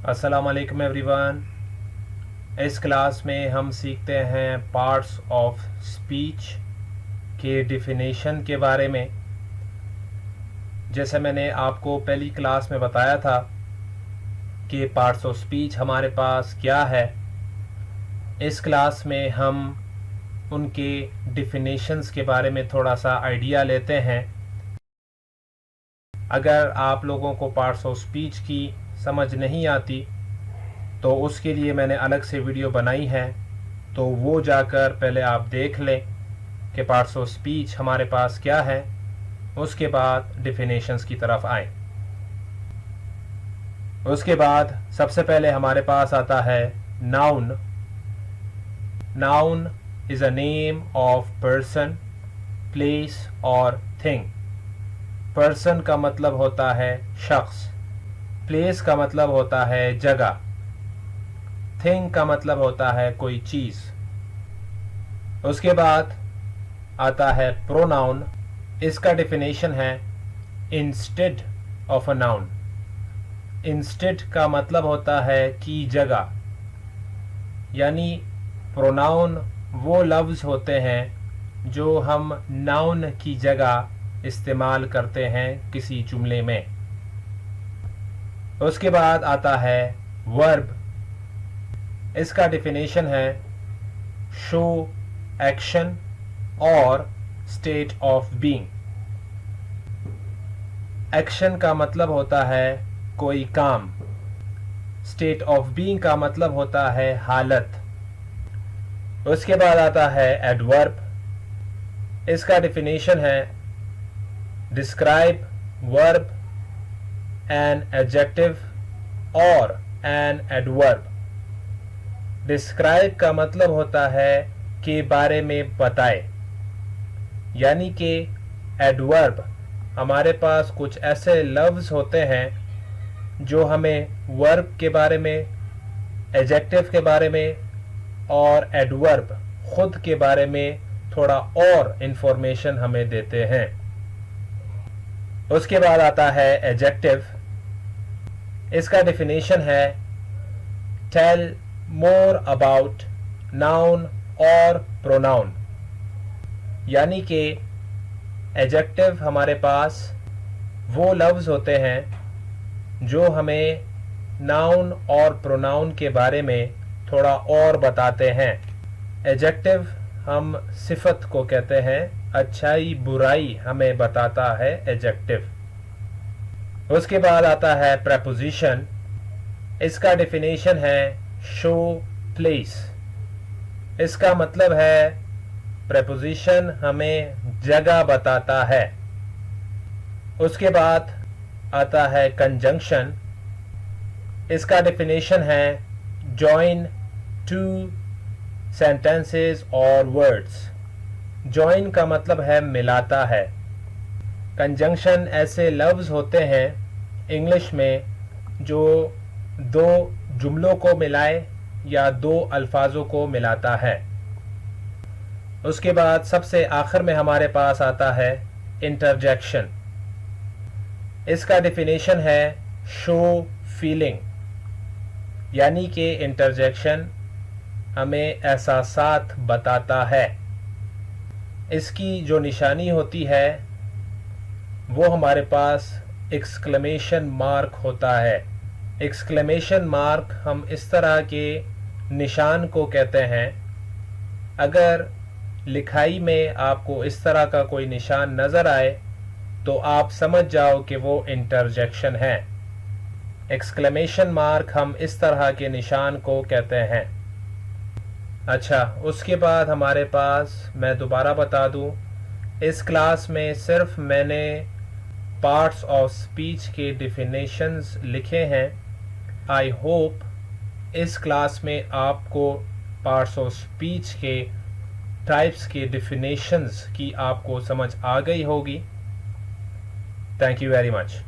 अस्सलाम वालेकुम एवरीवन। इस क्लास में हम सीखते हैं पार्ट्स ऑफ स्पीच के डिफिनेशन के बारे में। जैसे मैंने आपको पहली क्लास में बताया था कि पार्ट्स ऑफ स्पीच हमारे पास क्या है। इस क्लास में हम उनके डिफिनेशंस के बारे में थोड़ा सा आइडिया लेते हैं। अगर आप लोगों को पार्ट्स ऑफ स्पीच की समझ नहीं आती तो उसके लिए मैंने अलग से वीडियो बनाई है, तो वो जाकर पहले आप देख लें कि पार्ट्स ऑफ स्पीच हमारे पास क्या है, उसके बाद डिफिनेशंस की तरफ आए। उसके बाद सबसे पहले हमारे पास आता है noun. Noun is a name of person, place और थिंग। पर्सन का मतलब होता है शख्स, प्लेस का मतलब होता है जगह, थिंग का मतलब होता है कोई चीज। उसके बाद आता है प्रोनाउन। इसका डिफिनेशन है instead of a noun. Instead का मतलब होता है की जगह, यानी प्रोनाउन वो लफ्ज होते हैं जो हम नाउन की जगह इस्तेमाल करते हैं किसी जुमले में। उसके बाद आता है वर्ब। इसका डिफिनेशन है शो एक्शन और स्टेट ऑफ बीइंग। एक्शन का मतलब होता है कोई काम, स्टेट ऑफ बीइंग का मतलब होता है हालत। उसके बाद आता है एडवर्ब। इसका डिफिनेशन है डिस्क्राइब वर्ब, एन एडजेक्टिव और एन एडवर्ब। डिस्क्राइब का मतलब होता है के बारे में बताए, यानी कि एडवर्ब हमारे पास कुछ ऐसे लफ्ज होते हैं जो हमें वर्ब के बारे में, एडजेक्टिव के बारे में और एडवर्ब खुद के बारे में थोड़ा और इंफॉर्मेशन हमें देते हैं। उसके बाद आता है एडजेक्टिव। इसका डिफिनेशन है टेल मोर अबाउट नाउन और प्रोनाउन, यानी कि एडजेक्टिव हमारे पास वो लफ्ज होते हैं जो हमें नाउन और प्रोनाउन के बारे में थोड़ा और बताते हैं। एडजेक्टिव हम सिफत को कहते हैं, अच्छाई बुराई हमें बताता है एडजेक्टिव। उसके बाद आता है प्रेपोजिशन। इसका डिफिनेशन है शो प्लेस। इसका मतलब है प्रेपोजिशन हमें जगह बताता है। उसके बाद आता है कंजंक्शन। इसका डिफिनेशन है जॉइन टू सेंटेंसेस और वर्ड्स। जॉइन का मतलब है मिलाता है। कंजंक्शन ऐसे लफ्ज होते हैं इंग्लिश में जो दो जुमलों को मिलाए या दो अल्फाजों को मिलाता है। उसके बाद सबसे आखिर में हमारे पास आता है इंटरजेक्शन। इसका डिफिनेशन है शो फीलिंग, यानी कि इंटरजेक्शन हमें एहसासात बताता है। इसकी जो निशानी होती है वो हमारे पास एक्सक्लेमेशन मार्क होता है। एक्सक्लेमेशन मार्क हम इस तरह के निशान को कहते हैं, अगर लिखाई में आपको इस तरह का कोई निशान नज़र आए तो आप समझ जाओ कि वो इंटरजेक्शन है। एक्सक्लेमेशन मार्क हम इस तरह के निशान को कहते हैं। अच्छा, उसके बाद हमारे पास, मैं दोबारा बता दूं, इस क्लास में सिर्फ मैंने पार्ट्स ऑफ स्पीच के डिफिनेशंस लिखे हैं। आई होप इस क्लास में आपको पार्ट्स ऑफ स्पीच के टाइप्स के डिफिनेशंस की आपको समझ आ गई होगी। Thank you very much.